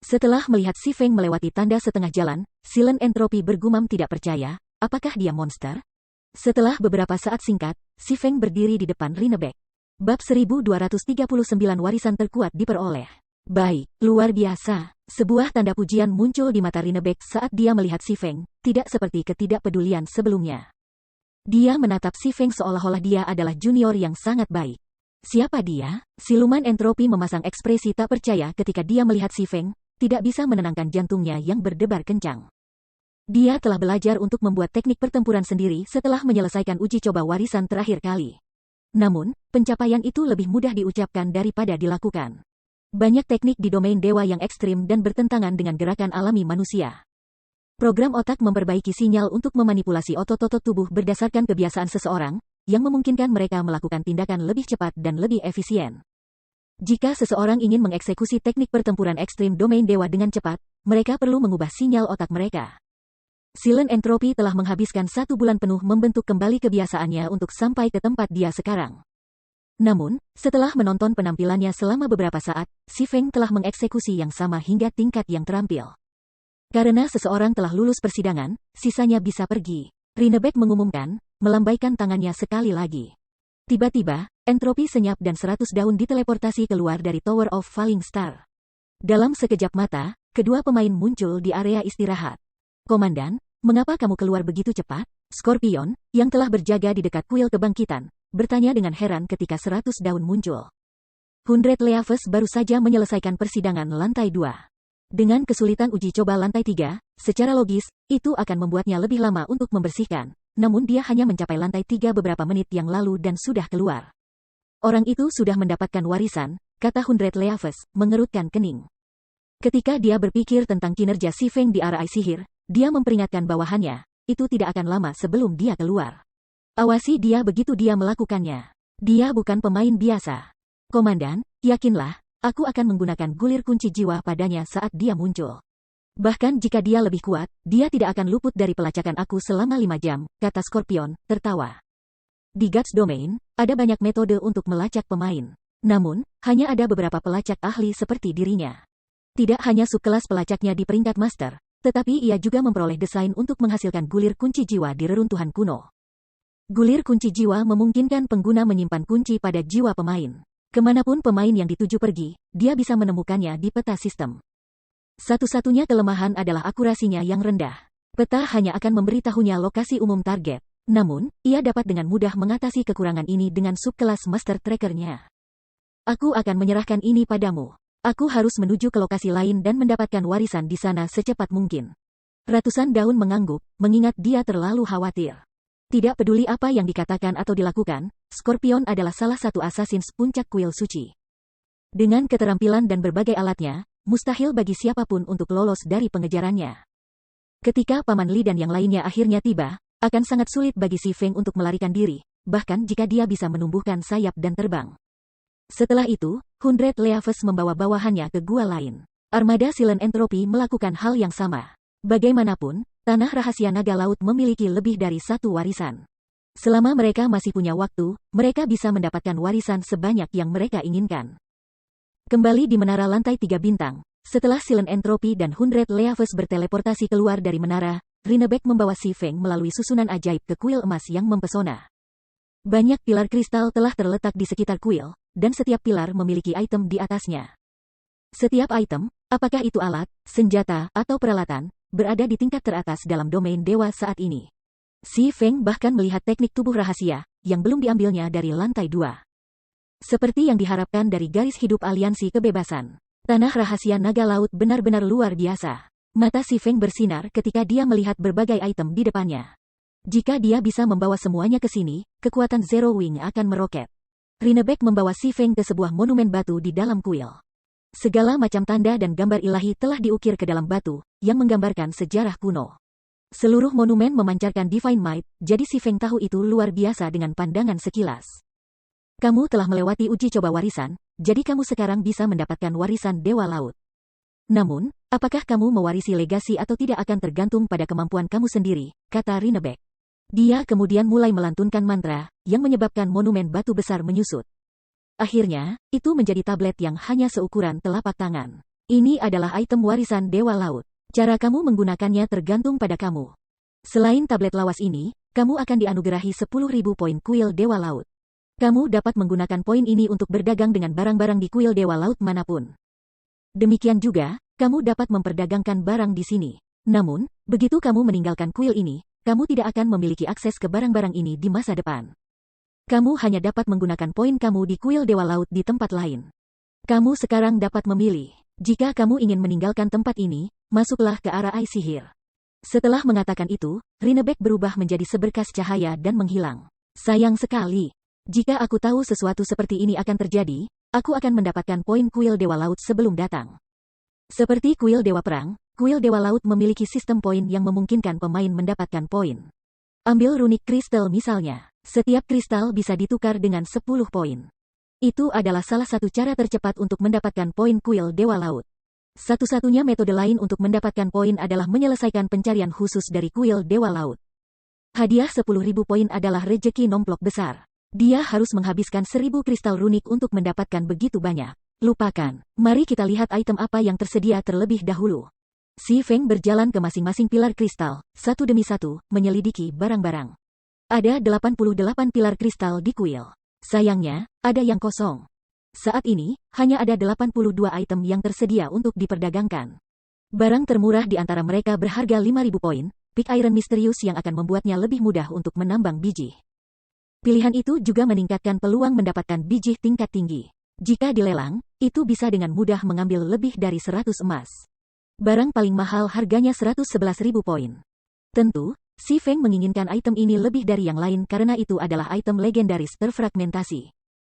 Setelah melihat si Feng melewati tanda setengah jalan, Silent Entropy bergumam tidak percaya, apakah dia monster? Setelah beberapa saat singkat, si Feng berdiri di depan Rinnebeck. Bab 1239 warisan terkuat diperoleh. Baik, luar biasa. Sebuah tanda pujian muncul di mata Rinnebeck saat dia melihat si Feng, tidak seperti ketidakpedulian sebelumnya. Dia menatap si Feng seolah-olah dia adalah junior yang sangat baik. Siapa dia? Siluman Entropi memasang ekspresi tak percaya ketika dia melihat si Feng, tidak bisa menenangkan jantungnya yang berdebar kencang. Dia telah belajar untuk membuat teknik pertempuran sendiri setelah menyelesaikan uji coba warisan terakhir kali. Namun, pencapaian itu lebih mudah diucapkan daripada dilakukan. Banyak teknik di domain dewa yang ekstrim dan bertentangan dengan gerakan alami manusia. Program otak memperbaiki sinyal untuk memanipulasi otot-otot tubuh berdasarkan kebiasaan seseorang, yang memungkinkan mereka melakukan tindakan lebih cepat dan lebih efisien. Jika seseorang ingin mengeksekusi teknik pertempuran ekstrim domain dewa dengan cepat, mereka perlu mengubah sinyal otak mereka. Silent Entropy telah menghabiskan 1 bulan penuh membentuk kembali kebiasaannya untuk sampai ke tempat dia sekarang. Namun, setelah menonton penampilannya selama beberapa saat, si Feng telah mengeksekusi yang sama hingga tingkat yang terampil. Karena seseorang telah lulus persidangan, sisanya bisa pergi. Rinnebeck mengumumkan, melambaikan tangannya sekali lagi. Tiba-tiba, entropi senyap dan 100 daun diteleportasi keluar dari Tower of Falling Star. Dalam sekejap mata, kedua pemain muncul di area istirahat. Komandan, mengapa kamu keluar begitu cepat? Scorpion, yang telah berjaga di dekat kuil kebangkitan, bertanya dengan heran ketika 100 daun muncul. Hundred Leaves baru saja menyelesaikan persidangan lantai 2. Dengan kesulitan uji coba lantai 3, secara logis, itu akan membuatnya lebih lama untuk membersihkan. Namun dia hanya mencapai lantai 3 beberapa menit yang lalu dan sudah keluar. Orang itu sudah mendapatkan warisan, kata Hundred Leaves, mengerutkan kening. Ketika dia berpikir tentang kinerja si Feng di RI sihir, dia memperingatkan bawahannya, itu tidak akan lama sebelum dia keluar. Awasi dia begitu dia melakukannya. Dia bukan pemain biasa. Komandan, yakinlah, aku akan menggunakan gulir kunci jiwa padanya saat dia muncul. Bahkan jika dia lebih kuat, dia tidak akan luput dari pelacakan aku selama 5 jam, kata Scorpion, tertawa. Di Guts Domain, ada banyak metode untuk melacak pemain. Namun, hanya ada beberapa pelacak ahli seperti dirinya. Tidak hanya subkelas pelacaknya di peringkat master, tetapi ia juga memperoleh desain untuk menghasilkan gulir kunci jiwa di reruntuhan kuno. Gulir kunci jiwa memungkinkan pengguna menyimpan kunci pada jiwa pemain. Kemanapun pemain yang dituju pergi, dia bisa menemukannya di peta sistem. Satu-satunya kelemahan adalah akurasinya yang rendah. Peta hanya akan memberitahunya lokasi umum target. Namun, ia dapat dengan mudah mengatasi kekurangan ini dengan subkelas Master Tracker-nya. Aku akan menyerahkan ini padamu. Aku harus menuju ke lokasi lain dan mendapatkan warisan di sana secepat mungkin. Ratusan daun mengangguk, mengingat dia terlalu khawatir. Tidak peduli apa yang dikatakan atau dilakukan, Scorpion adalah salah satu asasins puncak kuil suci. Dengan keterampilan dan berbagai alatnya, mustahil bagi siapapun untuk lolos dari pengejarannya. Ketika Paman Li dan yang lainnya akhirnya tiba, akan sangat sulit bagi si Feng untuk melarikan diri, bahkan jika dia bisa menumbuhkan sayap dan terbang. Setelah itu, Hundred Leaves membawa bawahannya ke gua lain. Armada Silent Entropy melakukan hal yang sama. Bagaimanapun, tanah rahasia naga laut memiliki lebih dari 1 warisan. Selama mereka masih punya waktu, mereka bisa mendapatkan warisan sebanyak yang mereka inginkan. Kembali di menara lantai 3 bintang, setelah Silent Entropy dan Hundred Leaves berteleportasi keluar dari menara, Rinnebeck membawa si Feng melalui susunan ajaib ke kuil emas yang mempesona. Banyak pilar kristal telah terletak di sekitar kuil, dan setiap pilar memiliki item di atasnya. Setiap item, apakah itu alat, senjata, atau peralatan, berada di tingkat teratas dalam domain dewa saat ini. Si Feng bahkan melihat teknik tubuh rahasia, yang belum diambilnya dari lantai 2. Seperti yang diharapkan dari garis hidup aliansi kebebasan. Tanah rahasia naga laut benar-benar luar biasa. Mata si Feng bersinar ketika dia melihat berbagai item di depannya. Jika dia bisa membawa semuanya ke sini, kekuatan Zero Wing akan meroket. Rinnebeck membawa si Feng ke sebuah monumen batu di dalam kuil. Segala macam tanda dan gambar ilahi telah diukir ke dalam batu, yang menggambarkan sejarah kuno. Seluruh monumen memancarkan Divine Might, jadi si Feng tahu itu luar biasa dengan pandangan sekilas. Kamu telah melewati uji coba warisan, jadi kamu sekarang bisa mendapatkan warisan Dewa Laut. Namun, apakah kamu mewarisi legasi atau tidak akan tergantung pada kemampuan kamu sendiri, kata Rinnebeck. Dia kemudian mulai melantunkan mantra, yang menyebabkan monumen batu besar menyusut. Akhirnya, itu menjadi tablet yang hanya seukuran telapak tangan. Ini adalah item warisan Dewa Laut. Cara kamu menggunakannya tergantung pada kamu. Selain tablet lawas ini, kamu akan dianugerahi 10.000 poin kuil Dewa Laut. Kamu dapat menggunakan poin ini untuk berdagang dengan barang-barang di kuil Dewa Laut manapun. Demikian juga, kamu dapat memperdagangkan barang di sini. Namun, begitu kamu meninggalkan kuil ini, kamu tidak akan memiliki akses ke barang-barang ini di masa depan. Kamu hanya dapat menggunakan poin kamu di kuil Dewa Laut di tempat lain. Kamu sekarang dapat memilih. Jika kamu ingin meninggalkan tempat ini, masuklah ke arah air sihir. Setelah mengatakan itu, Rinnebeck berubah menjadi seberkas cahaya dan menghilang. Sayang sekali. Jika aku tahu sesuatu seperti ini akan terjadi, aku akan mendapatkan poin kuil Dewa Laut sebelum datang. Seperti kuil Dewa Perang, kuil Dewa Laut memiliki sistem poin yang memungkinkan pemain mendapatkan poin. Ambil runik kristal misalnya. Setiap kristal bisa ditukar dengan 10 poin. Itu adalah salah satu cara tercepat untuk mendapatkan poin kuil Dewa Laut. Satu-satunya metode lain untuk mendapatkan poin adalah menyelesaikan pencarian khusus dari kuil Dewa Laut. Hadiah 10.000 poin adalah rejeki nomplok besar. Dia harus menghabiskan 1.000 kristal runik untuk mendapatkan begitu banyak. Lupakan. Mari kita lihat item apa yang tersedia terlebih dahulu. Si Feng berjalan ke masing-masing pilar kristal, satu demi satu, menyelidiki barang-barang. Ada 88 pilar kristal di kuil. Sayangnya, ada yang kosong. Saat ini, hanya ada 82 item yang tersedia untuk diperdagangkan. Barang termurah di antara mereka berharga 5.000 poin, pick iron misterius yang akan membuatnya lebih mudah untuk menambang biji. Pilihan itu juga meningkatkan peluang mendapatkan biji tingkat tinggi. Jika dilelang, itu bisa dengan mudah mengambil lebih dari 100 emas. Barang paling mahal harganya 111.000 poin. Tentu, si Feng menginginkan item ini lebih dari yang lain karena itu adalah item legendaris terfragmentasi.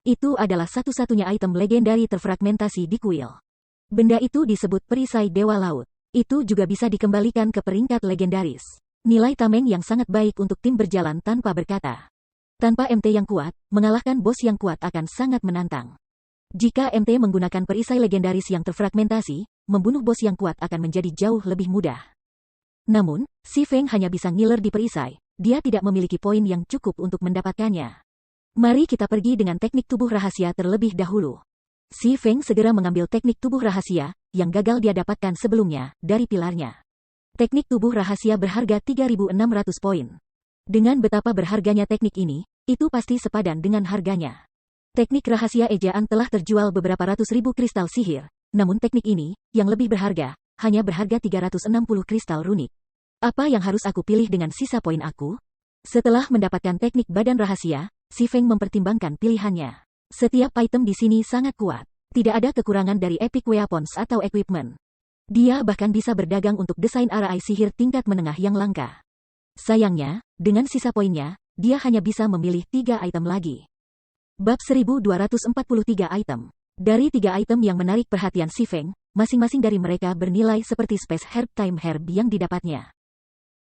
Itu adalah satu-satunya item legendari terfragmentasi di kuil. Benda itu disebut perisai Dewa Laut. Itu juga bisa dikembalikan ke peringkat legendaris. Nilai tameng yang sangat baik untuk tim berjalan tanpa berkata. Tanpa MT yang kuat, mengalahkan bos yang kuat akan sangat menantang. Jika MT menggunakan perisai legendaris yang terfragmentasi, membunuh bos yang kuat akan menjadi jauh lebih mudah. Namun, si Feng hanya bisa ngiler di perisai. Dia tidak memiliki poin yang cukup untuk mendapatkannya. Mari kita pergi dengan teknik tubuh rahasia terlebih dahulu. Si Feng segera mengambil teknik tubuh rahasia, yang gagal dia dapatkan sebelumnya, dari pilarnya. Teknik tubuh rahasia berharga 3.600 poin. Dengan betapa berharganya teknik ini, itu pasti sepadan dengan harganya. Teknik rahasia ejaan telah terjual beberapa ratus ribu kristal sihir, namun teknik ini, yang lebih berharga, hanya berharga 360 kristal runik. Apa yang harus aku pilih dengan sisa poin aku? Setelah mendapatkan teknik badan rahasia, si Feng mempertimbangkan pilihannya. Setiap item di sini sangat kuat. Tidak ada kekurangan dari epic weapons atau equipment. Dia bahkan bisa berdagang untuk desain arah sihir tingkat menengah yang langka. Sayangnya, dengan sisa poinnya, dia hanya bisa memilih 3 item lagi. Bab 1243 item. Dari 3 item yang menarik perhatian si Feng, masing-masing dari mereka bernilai seperti Space Herb Time Herb yang didapatnya.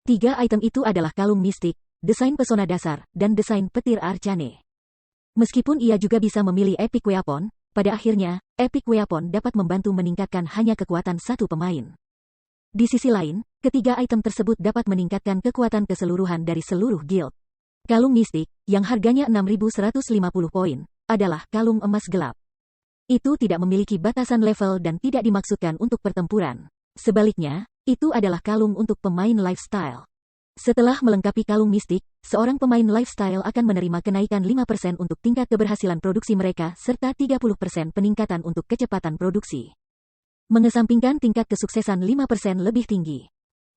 3 item itu adalah kalung mistik, desain pesona dasar, dan desain petir arcane. Meskipun ia juga bisa memilih epic weapon, pada akhirnya, epic weapon dapat membantu meningkatkan hanya kekuatan satu pemain. Di sisi lain, ketiga item tersebut dapat meningkatkan kekuatan keseluruhan dari seluruh guild. Kalung mistik, yang harganya 6.150 poin, adalah kalung emas gelap. Itu tidak memiliki batasan level dan tidak dimaksudkan untuk pertempuran. Sebaliknya, itu adalah kalung untuk pemain lifestyle. Setelah melengkapi kalung mistik, seorang pemain lifestyle akan menerima kenaikan 5% untuk tingkat keberhasilan produksi mereka serta 30% peningkatan untuk kecepatan produksi. Mengesampingkan tingkat kesuksesan 5% lebih tinggi.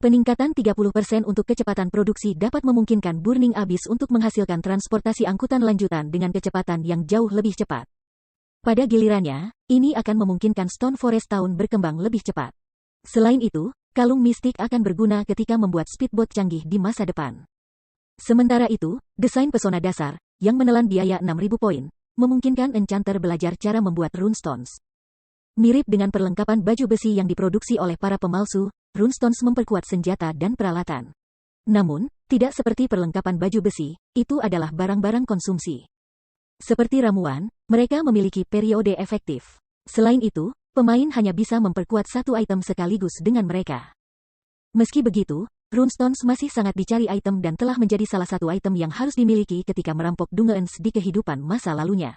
Peningkatan 30% untuk kecepatan produksi dapat memungkinkan Burning Abyss untuk menghasilkan transportasi angkutan lanjutan dengan kecepatan yang jauh lebih cepat. Pada gilirannya, ini akan memungkinkan Stone Forest Town berkembang lebih cepat. Selain itu, kalung mistik akan berguna ketika membuat speedboat canggih di masa depan. Sementara itu, desain pesona dasar, yang menelan biaya 6.000 poin, memungkinkan Enchanter belajar cara membuat runestones. Mirip dengan perlengkapan baju besi yang diproduksi oleh para pemalsu, runestones memperkuat senjata dan peralatan. Namun, tidak seperti perlengkapan baju besi, itu adalah barang-barang konsumsi. Seperti ramuan, mereka memiliki periode efektif. Selain itu, pemain hanya bisa memperkuat satu item sekaligus dengan mereka. Meski begitu, runestones masih sangat dicari item dan telah menjadi salah satu item yang harus dimiliki ketika merampok dungeons di kehidupan masa lalunya.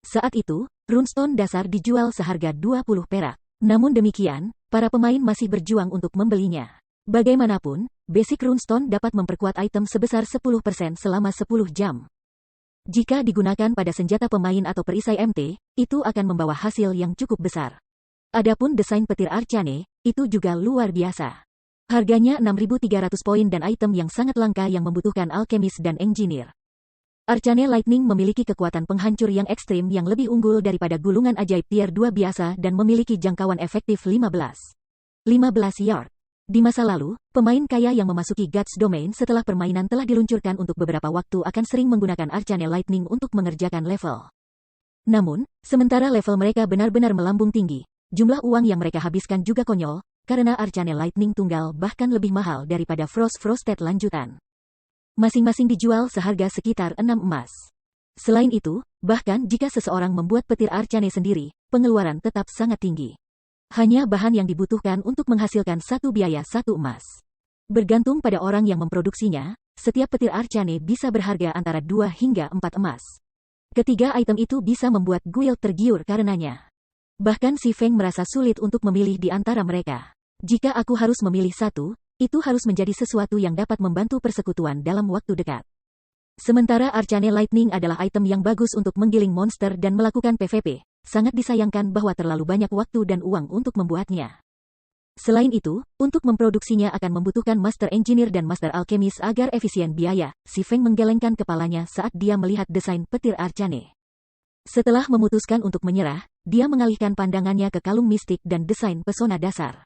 Saat itu, runestone dasar dijual seharga 20 perak. Namun demikian, para pemain masih berjuang untuk membelinya. Bagaimanapun, basic runestone dapat memperkuat item sebesar 10% selama 10 jam. Jika digunakan pada senjata pemain atau perisai MT, itu akan membawa hasil yang cukup besar. Adapun desain petir Arcane, itu juga luar biasa. Harganya 6.300 poin dan item yang sangat langka yang membutuhkan alkemis dan engineer. Arcane Lightning memiliki kekuatan penghancur yang ekstrim yang lebih unggul daripada gulungan ajaib tier 2 biasa dan memiliki jangkauan efektif 15 yard. Di masa lalu, pemain kaya yang memasuki Gods Domain setelah permainan telah diluncurkan untuk beberapa waktu akan sering menggunakan Arcane Lightning untuk mengerjakan level. Namun, sementara level mereka benar-benar melambung tinggi, jumlah uang yang mereka habiskan juga konyol, karena Arcane Lightning tunggal bahkan lebih mahal daripada Frosted lanjutan. Masing-masing dijual seharga sekitar 6 emas. Selain itu, bahkan jika seseorang membuat petir Arcane sendiri, pengeluaran tetap sangat tinggi. Hanya bahan yang dibutuhkan untuk menghasilkan satu biaya 1 emas. Bergantung pada orang yang memproduksinya, setiap petir Arcane bisa berharga antara 2 hingga 4 emas. Ketiga item itu bisa membuat guild tergiur karenanya. Bahkan si Feng merasa sulit untuk memilih di antara mereka. Jika aku harus memilih satu, itu harus menjadi sesuatu yang dapat membantu persekutuan dalam waktu dekat. Sementara Arcane Lightning adalah item yang bagus untuk menggiling monster dan melakukan PvP, sangat disayangkan bahwa terlalu banyak waktu dan uang untuk membuatnya. Selain itu, untuk memproduksinya akan membutuhkan Master Engineer dan Master Alchemist agar efisien biaya. Si Feng menggelengkan kepalanya saat dia melihat desain petir Arcane. Setelah memutuskan untuk menyerah, dia mengalihkan pandangannya ke kalung mistik dan desain pesona dasar.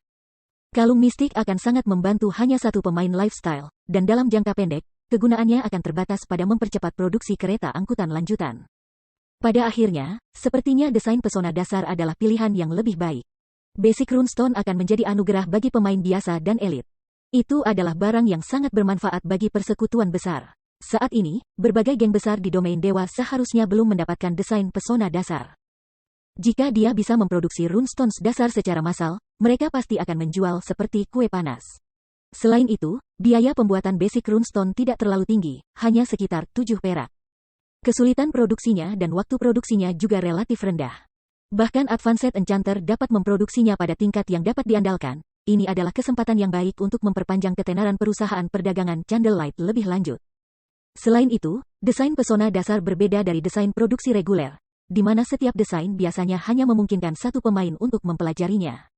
Kalung mistik akan sangat membantu hanya satu pemain lifestyle, dan dalam jangka pendek, kegunaannya akan terbatas pada mempercepat produksi kereta angkutan lanjutan. Pada akhirnya, sepertinya desain pesona dasar adalah pilihan yang lebih baik. Basic runestone akan menjadi anugerah bagi pemain biasa dan elit. Itu adalah barang yang sangat bermanfaat bagi persekutuan besar. Saat ini, berbagai geng besar di domain dewa seharusnya belum mendapatkan desain pesona dasar. Jika dia bisa memproduksi runestones dasar secara massal, mereka pasti akan menjual seperti kue panas. Selain itu, biaya pembuatan basic runestone tidak terlalu tinggi, hanya sekitar 7 perak. Kesulitan produksinya dan waktu produksinya juga relatif rendah. Bahkan Advanced Enchanter dapat memproduksinya pada tingkat yang dapat diandalkan. Ini adalah kesempatan yang baik untuk memperpanjang ketenaran perusahaan perdagangan Candlelight lebih lanjut. Selain itu, desain pesona dasar berbeda dari desain produksi reguler, di mana setiap desain biasanya hanya memungkinkan satu pemain untuk mempelajarinya.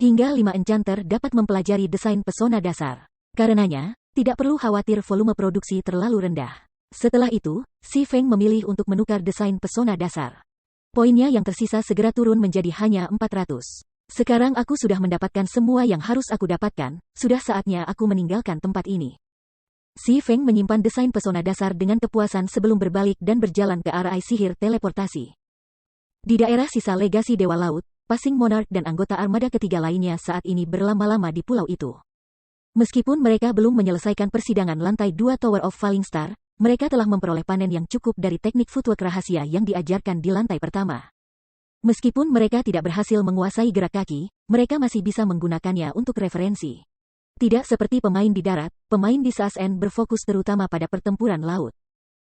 Hingga 5 enchanter dapat mempelajari desain pesona dasar. Karenanya, tidak perlu khawatir volume produksi terlalu rendah. Setelah itu, si Feng memilih untuk menukar desain pesona dasar. Poinnya yang tersisa segera turun menjadi hanya 400. Sekarang aku sudah mendapatkan semua yang harus aku dapatkan, sudah saatnya aku meninggalkan tempat ini. Si Feng menyimpan desain pesona dasar dengan kepuasan sebelum berbalik dan berjalan ke arah sihir teleportasi. Di daerah sisa legasi Dewa Laut, Passing Monarch dan anggota armada ketiga lainnya saat ini berlama-lama di pulau itu. Meskipun mereka belum menyelesaikan persidangan lantai 2 Tower of Falling Star, mereka telah memperoleh panen yang cukup dari teknik footwork rahasia yang diajarkan di lantai pertama. Meskipun mereka tidak berhasil menguasai gerak kaki, mereka masih bisa menggunakannya untuk referensi. Tidak seperti pemain di darat, pemain di SASN berfokus terutama pada pertempuran laut.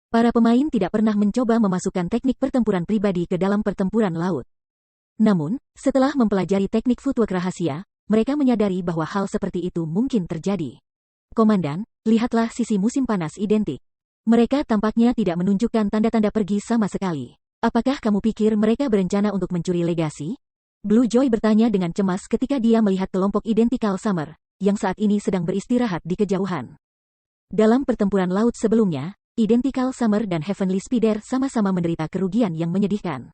Para pemain tidak pernah mencoba memasukkan teknik pertempuran pribadi ke dalam pertempuran laut. Namun, setelah mempelajari teknik footwork rahasia, mereka menyadari bahwa hal seperti itu mungkin terjadi. Komandan, lihatlah sisi musim panas identik. Mereka tampaknya tidak menunjukkan tanda-tanda pergi sama sekali. Apakah kamu pikir mereka berencana untuk mencuri legasi? Blue Joy bertanya dengan cemas ketika dia melihat kelompok Identical Summer, yang saat ini sedang beristirahat di kejauhan. Dalam pertempuran laut sebelumnya, Identical Summer dan Heavenly Speeder sama-sama menderita kerugian yang menyedihkan.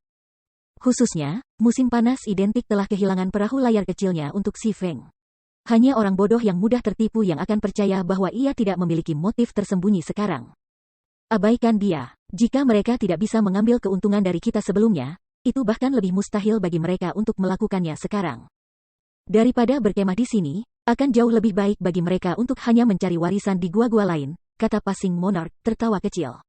Khususnya, musim panas Identik telah kehilangan perahu layar kecilnya untuk Si Feng. Hanya orang bodoh yang mudah tertipu yang akan percaya bahwa ia tidak memiliki motif tersembunyi sekarang. Abaikan dia. Jika mereka tidak bisa mengambil keuntungan dari kita sebelumnya, itu bahkan lebih mustahil bagi mereka untuk melakukannya sekarang. Daripada berkemah di sini, akan jauh lebih baik bagi mereka untuk hanya mencari warisan di gua-gua lain, kata Passing Monarch, tertawa kecil.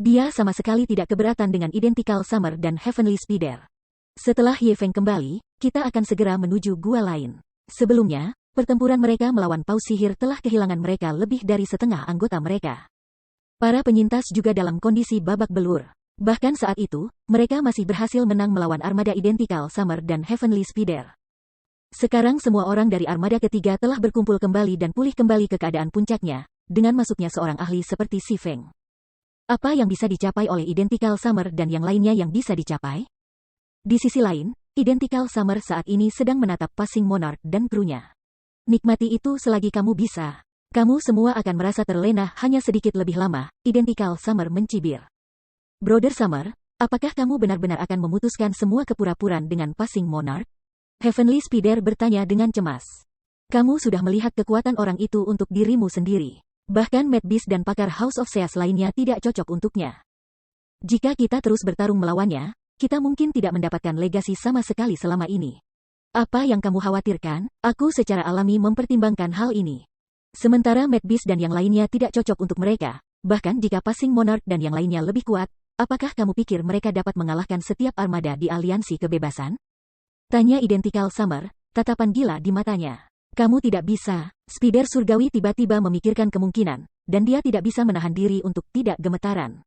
Dia sama sekali tidak keberatan dengan Identical Summer dan Heavenly Speeder. Setelah Ye Feng kembali, kita akan segera menuju gua lain. Sebelumnya, pertempuran mereka melawan paus sihir telah kehilangan mereka lebih dari setengah anggota mereka. Para penyintas juga dalam kondisi babak belur. Bahkan saat itu, mereka masih berhasil menang melawan armada Identical Summer dan Heavenly Speeder. Sekarang semua orang dari armada ketiga telah berkumpul kembali dan pulih kembali ke keadaan puncaknya, dengan masuknya seorang ahli seperti Si Feng. Apa yang bisa dicapai oleh Identical Summer dan yang lainnya yang bisa dicapai? Di sisi lain, Identical Summer saat ini sedang menatap Passing Monarch dan krunya. Nikmati itu selagi kamu bisa. Kamu semua akan merasa terlena hanya sedikit lebih lama, Identical Summer mencibir. Brother Summer, apakah kamu benar-benar akan memutuskan semua kepura-puraan dengan Passing Monarch? Heavenly Speeder bertanya dengan cemas. Kamu sudah melihat kekuatan orang itu untuk dirimu sendiri. Bahkan Mad Beast dan pakar House of Seas lainnya tidak cocok untuknya. Jika kita terus bertarung melawannya, kita mungkin tidak mendapatkan legasi sama sekali selama ini. Apa yang kamu khawatirkan? Aku secara alami mempertimbangkan hal ini. Sementara Mad Beast dan yang lainnya tidak cocok untuk mereka, bahkan jika Passing Monarch dan yang lainnya lebih kuat, apakah kamu pikir mereka dapat mengalahkan setiap armada di aliansi kebebasan? Tanya Identical Summer, tatapan gila di matanya. Kamu tidak bisa. Speeder surgawi tiba-tiba memikirkan kemungkinan, dan dia tidak bisa menahan diri untuk tidak gemetaran.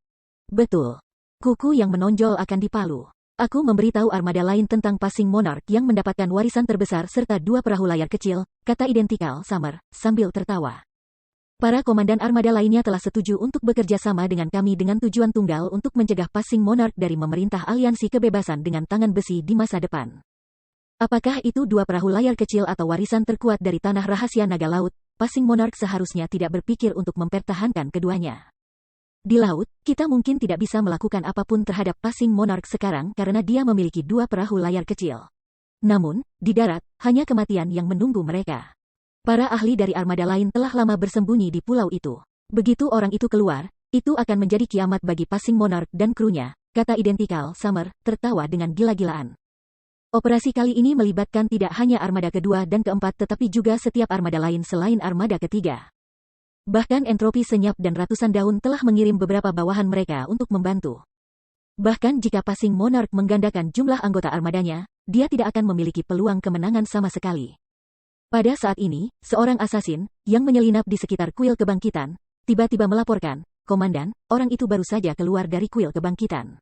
Betul. Kuku yang menonjol akan dipalu. Aku memberitahu armada lain tentang Passing Monarch yang mendapatkan warisan terbesar serta 2 perahu layar kecil, kata Identical Summer, sambil tertawa. Para komandan armada lainnya telah setuju untuk bekerja sama dengan kami dengan tujuan tunggal untuk mencegah Passing Monarch dari memerintah aliansi kebebasan dengan tangan besi di masa depan. Apakah itu 2 perahu layar kecil atau warisan terkuat dari tanah rahasia naga laut? Passing Monarch seharusnya tidak berpikir untuk mempertahankan keduanya. Di laut, kita mungkin tidak bisa melakukan apapun terhadap Passing Monarch sekarang karena dia memiliki 2 perahu layar kecil. Namun, di darat, hanya kematian yang menunggu mereka. Para ahli dari armada lain telah lama bersembunyi di pulau itu. Begitu orang itu keluar, itu akan menjadi kiamat bagi Passing Monarch dan krunya, kata Identical Summer, tertawa dengan gila-gilaan. Operasi kali ini melibatkan tidak hanya armada kedua dan keempat tetapi juga setiap armada lain selain armada ketiga. Bahkan Entropi Senyap dan ratusan daun telah mengirim beberapa bawahan mereka untuk membantu. Bahkan jika Passing Monarch menggandakan jumlah anggota armadanya, dia tidak akan memiliki peluang kemenangan sama sekali. Pada saat ini, seorang asasin, yang menyelinap di sekitar kuil kebangkitan, tiba-tiba melaporkan, Komandan, orang itu baru saja keluar dari kuil kebangkitan.